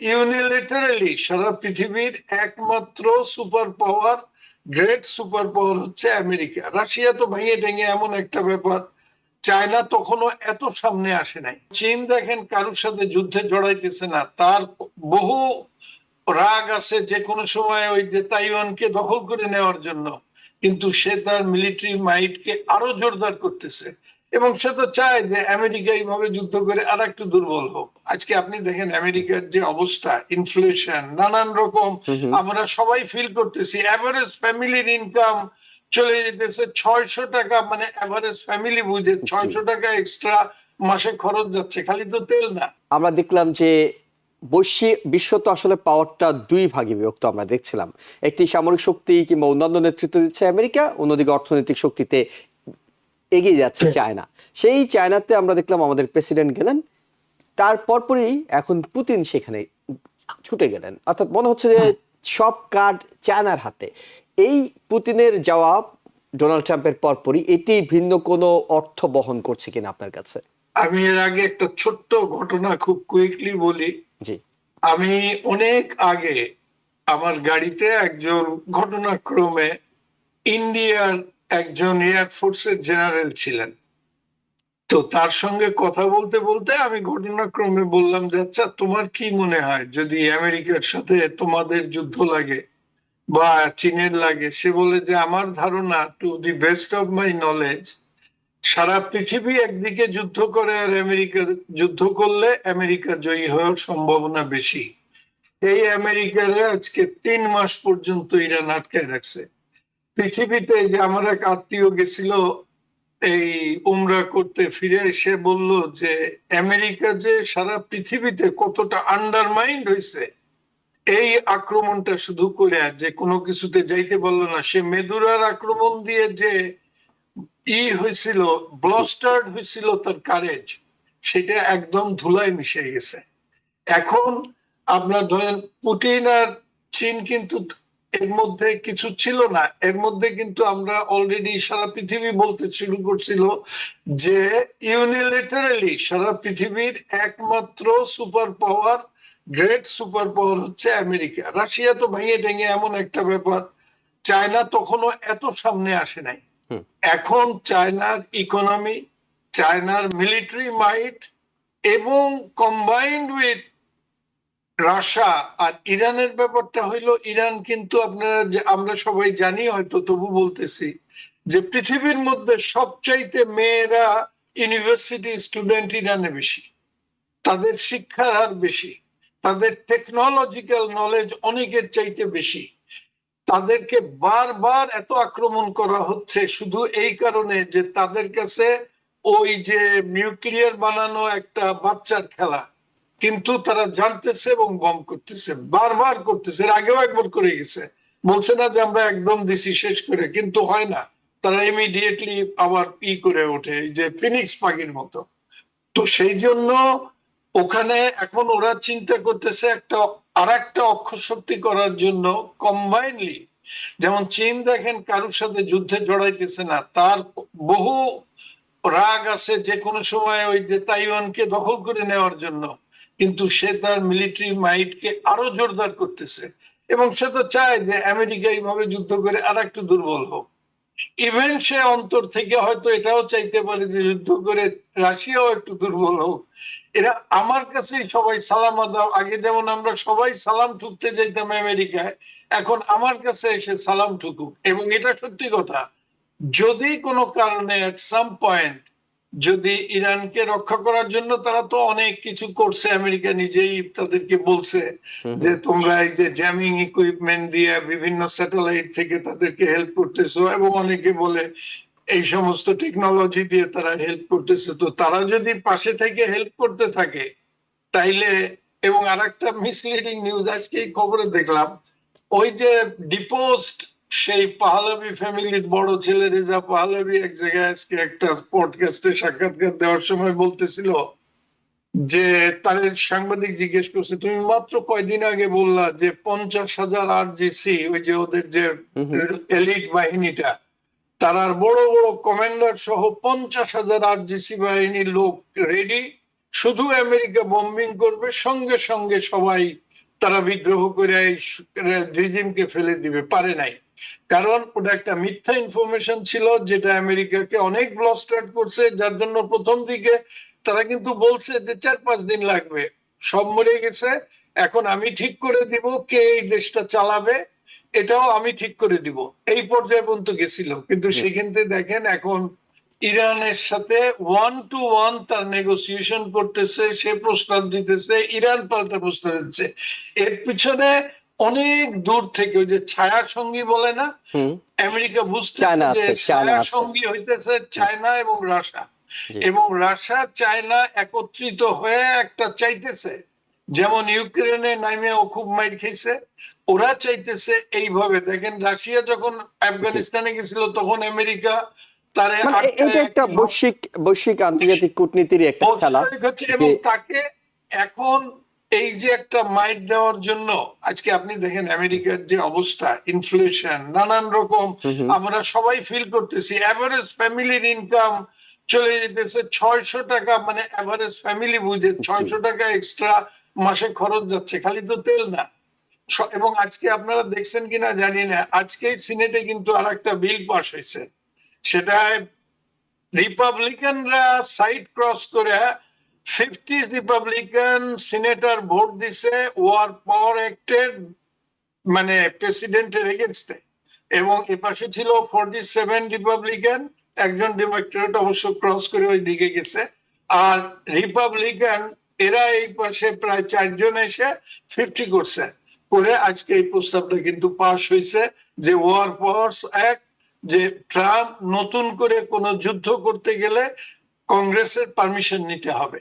Unilaterally সারা পৃথিবীর একমাত্র super power, great super power হচ্ছে আমেরিকা। রাশিয়া তো ভেঙে টেঙে এমন একটা ব্যাপার, চায়না তখনও এত সামনে আসে নাই। চীন দেখেন কারোর সাথে যুদ্ধে জড়াইতেছে না, তার বহু রাগ আছে যে কোনো সময় ওই যে তাইওয়ানকে দখল করে নেওয়ার জন্য, কিন্তু সে তার মিলিটারি মাইটকে আরো জোরদার করতেছে এবং সে তো চায় যে আমেরিকা এইভাবে যুদ্ধ করে আর একটু দুর্বল হোক। আজকে আপনি দেখেন আমেরিকার যে অবস্থা, ইনফ্লেশন, নানান রকম, হুম হুম। আমরা সবাই ফিল করতেছি। এভারেজ ফ্যামিলির ইনকাম চলে যেতেছে 600 টাকা, মানে এভারেজ ফ্যামিলি বুঝে জি। 600 টাকা এক্সট্রা মাসে খরচ যাচ্ছে, খালি তো তেল না। আমরা দেখলাম যে বিশ্ব তো আসলে পাওয়ারটা দুই ভাগে বিভক্ত। আমরা দেখছিলাম একটি সামরিক শক্তি কিংবা অন্যান্য নেতৃত্ব দিচ্ছে আমেরিকা, অন্যদিকে অর্থনৈতিক শক্তিতে এগিয়ে যাচ্ছে চায়না। সেই চায়নাতে আমরা দেখলাম আমাদের প্রেসিডেন্ট গেলেন, তার পরপরই এখন পুতিন সেখানে ছুটে গেলেন। অর্থাৎ মনে হচ্ছে যে সব কার্ড চায়নার হাতে। এই পুতিনের যাওয়া ডোনাল্ড ট্রাম্পের পরপরই এটি ভিন্ন কোনো অর্থ বহন করছে কিনা আপনার কাছে? আমি এর আগে একটা ছোট্ট ঘটনা খুব কুইকলি বলি। জি। আমি অনেক আগে আমার গাড়িতে একজন ঘটনাক্রমে ইন্ডিয়ার একজন এয়ারফোর্সের জেনারেল ছিলেন। তো তার সঙ্গে কথা বলতে বলতে আমি ঘটনাক্রমে বললাম যে আচ্ছা, তোমার কি মনে হয় যদি আমেরিকার সাথে তোমাদের যুদ্ধ লাগে বা চীনের লাগে? সে বলে যে আমার ধারণা, to the best of my knowledge, সারা পৃথিবী একদিকে যুদ্ধ করে আর আমেরিকা যুদ্ধ করলে আমেরিকা জয়ী হওয়ার সম্ভাবনা বেশি। এই আমেরিকারে আজকে 3 মাস পর্যন্ত ইরান আটকায় রাখছে। পৃথিবীতে যে আমার এক আত্মীয় গেছিল এই উমরা করতে, ফিরে এসে বলল যে আমেরিকা যে সারা পৃথিবীতে কতটা আন্ডারমাইন্ড হয়েছে এই আক্রমণটা শুধু করে, যে কোনো কিছুতে যাইতে পারলো না। সে মেদুরার আক্রমণ দিয়ে যে হয়েছিল, ব্লাস্টার্ড হয়েছিল তার কারেজ, সেটা একদম ধুলায় মিশে গেছে। এখন আপনার ধরেন পুতিন আর চীন কিন্তু এর মধ্যে কিছু ছিল না। এর মধ্যে কিন্তু আমরা অলরেডি সারা পৃথিবী বলতে শুরু করছিল যে ইউনিল্যাটারালি সারা পৃথিবীর একমাত্র super power, great super power হচ্ছে আমেরিকা। রাশিয়া তো ভেঙে টেঙে এমন একটা ব্যাপার, চায়না তখনও এত সামনে আসে নাই। এখন চায়নার ইকোনমি, চায়নার মিলিটারি মাইট এবং কম্বাইন্ড উইথ রাশিয়া আর ইরানের ব্যাপারটা হইলো, ইরান কিন্তু আপনারা আমরা সবাই জানি হয়তো, তবু বলতেছি যে পৃথিবীর মধ্যে সবচাইতে মেয়েরা ইউনিভার্সিটি স্টুডেন্ট ইরানে বেশি, তাদের শিক্ষার হার বেশি, তাদের টেকনোলজিক্যাল নলেজ অনেকের চাইতে বেশি। তাদেরকে বারবার এত আক্রমণ করা হচ্ছে শুধু এই কারণে যে তাদের কাছে ওই যে নিউক্লিয়ার বানানো একটা বাচ্চার খেলা, কিন্তু তারা জানতেছে এবং বম করতেছে, বারবার করতেছে। এর আগেও একবার করে গেছে, বলছে না যে আমরা একদম দিছি শেষ করে, কিন্তু হয় না, তারা ইমিডিয়েটলি আবার করে ওঠে, যে ফিনিক্স পাখির মতো। তো সেই জন্য ওখানে এখন ওরা চিন্তা করতেছে একটা আর একটা অক্ষশক্তি করার জন্য কম্বাইনলি। যেমন চীন দেখেন কারোর সাথে যুদ্ধে জড়াইতেছে না, তার বহু রাগ আছে যে কোনো সময় ওই যে তাইওয়ানকে দখল করে নেওয়ার জন্য, কিন্তু সে তার মিলিটারি মাইটকে আরো জোরদার করতেছে এবং সে তো চায় যে আমেরিকা এইভাবে যুদ্ধ করে আর একটু দুর্বল হোক। ইভেন সে অন্তর থেকে হয়তো এটাও চাইতে পারে যে যুদ্ধ করে রাশিয়াও একটু দুর্বল হোক। এরা আমার কাছে সবাই সালাম আদাব, আগে যেমন আমরা সবাই সালাম ঠুকতে যাইতাম আমেরিকায়, এখন আমার কাছে এসে সালাম ঠুকুক। এবং এটা সত্যি কথা, যদি কোনো কারণে এট সাম পয়েন্ট যদি ইরানকে রক্ষা করার জন্য, তারা তো অনেক কিছু করছে, আমেরিকা নিজেই তাদেরকে বলছে যে তোমরা এই যে জ্যামিং ইকুইপমেন্ট দিয়ে বিভিন্ন স্যাটেলাইট থেকে তাদেরকে হেল্প করতেছো, এবং অনেকে বলে এই সমস্ত টেকনোলজি দিয়ে তারা হেল্প করতেছে। তো তারা যদি পাশে থেকে হেল্প করতে থাকে তাইলে, এবং আরেকটা মিসলিডিং নিউজ আজকে এই খবরে দেখলাম, ওই যে ডিপোস্ট সেই পাহলাভি ফ্যামিলির বড় ছেলে রেজা পাহলাভি এক জায়গায় আজকে একটা পডকাস্টে সাক্ষাৎকার দেওয়ার সময় বলতেছিল যে তাদের সাংবাদিক জিজ্ঞেস করছে, তুমি মাত্র কয়দিন আগে বললা যে 50,000 আরজিসি, ওই যে ওদের যে এলিট বাহিনীটা, তারার বড় বড় কমান্ডার সহ 50,000 আরজিসি বাহিনীর লোক রেডি, শুধু আমেরিকা বম্বিং করবে, সঙ্গে সঙ্গে সবাই তারা বিদ্রোহ করে এই রিজিমকে ফেলে দিবে, পারে নাই। কারণ ওটা একটা মিথ্যা ইনফরমেশন ছিল, যেটা আমেরিকাকে অনেক ব্লস্টার্ট করছে, যার জন্য প্রথম দিকে তারা কিন্তু বলছে যে 4-5 দিন লাগবে, সব মরে গেছে, এখন আমি ঠিক করে দিব কে এই দেশটা চালাবে, এটাও আমি ঠিক করে দিব, এই পর্যায়ে পর্যন্ত গেছিল। কিন্তু সেখান থেকে দেখেন এখন ইরানের সাথে 1 to 1 তার নেগোসিয়েশন করতেছে, সে প্রস্তাব দিতেছে, ইরান পাল্টা প্রস্তাব দিচ্ছে। এর পিছনে অনেক দূর থেকে ওই যে ছায়া সঙ্গী বলে না, আমেরিকা বুঝতেছে চায়না যে আছে, চায়না ছায়া আছে। সঙ্গী হইতেছে চায়না এবং রাশিয়া, জি। এবং রাশিয়া চায়না একত্রিত হয়ে একটা চাইতেছে, যেমন ইউক্রেনে নাইমেও খুব মাইর খেয়েছে, ওরা চাইতেছে এইভাবে। দেখেন রাশিয়া যখন আফগানিস্তানে গেছিল তখন আমেরিকা তারে মানে এটা একটা বৈশ্বিক আন্তর্জাতিক কূটনীতির একটা খেলা হচ্ছে, যে এবং তাকে এখন এই যে একটা মাইট দেওয়ার জন্য আজকে আপনি দেখেন আমেরিকার যে অবস্থা, ইনফ্লেশন, নানান রকম, আমরা সবাই ফিল করতেছি। এভারেজ ফ্যামিলির ইনকাম চলে যেতেছে 600 টাকা, মানে এভারেজ ফ্যামিলি বুঝে 600 টাকা এক্সট্রা মাসে খরচ যাচ্ছে, খালি তো তেল না। এবং আজকে আপনারা দেখছেন কিনা জানি না, আজকে সিনেটে কিন্তু আর একটা বিল পাস হয়েছে, সেটা রিপাবলিকানরা সাইড ক্রস করে 50 রিপাবলিকান সিনেটর ভোট দিছে ওয়ার পাওয়ার অ্যাক্টের মানে প্রেসিডেন্টের এগেনস্টে, এবং এ পাশে ছিল 47 রিপাবলিকান, একজন ডেমোক্রেট অবশ্য ক্রস করে ওই দিকে গেছে, আর রিপাবলিকান এরা এই পাশে প্রায় 4 জন এসে 50 করছে, করে আজকে এই প্রস্তাবটা কিন্তু পাস হয়েছে যে ওয়ার পাওয়ার্স অ্যাক্ট, যে ট্রাম্প নতুন করে কোনো যুদ্ধ করতে গেলে কংগ্রেসের পারমিশন নিতে হবে।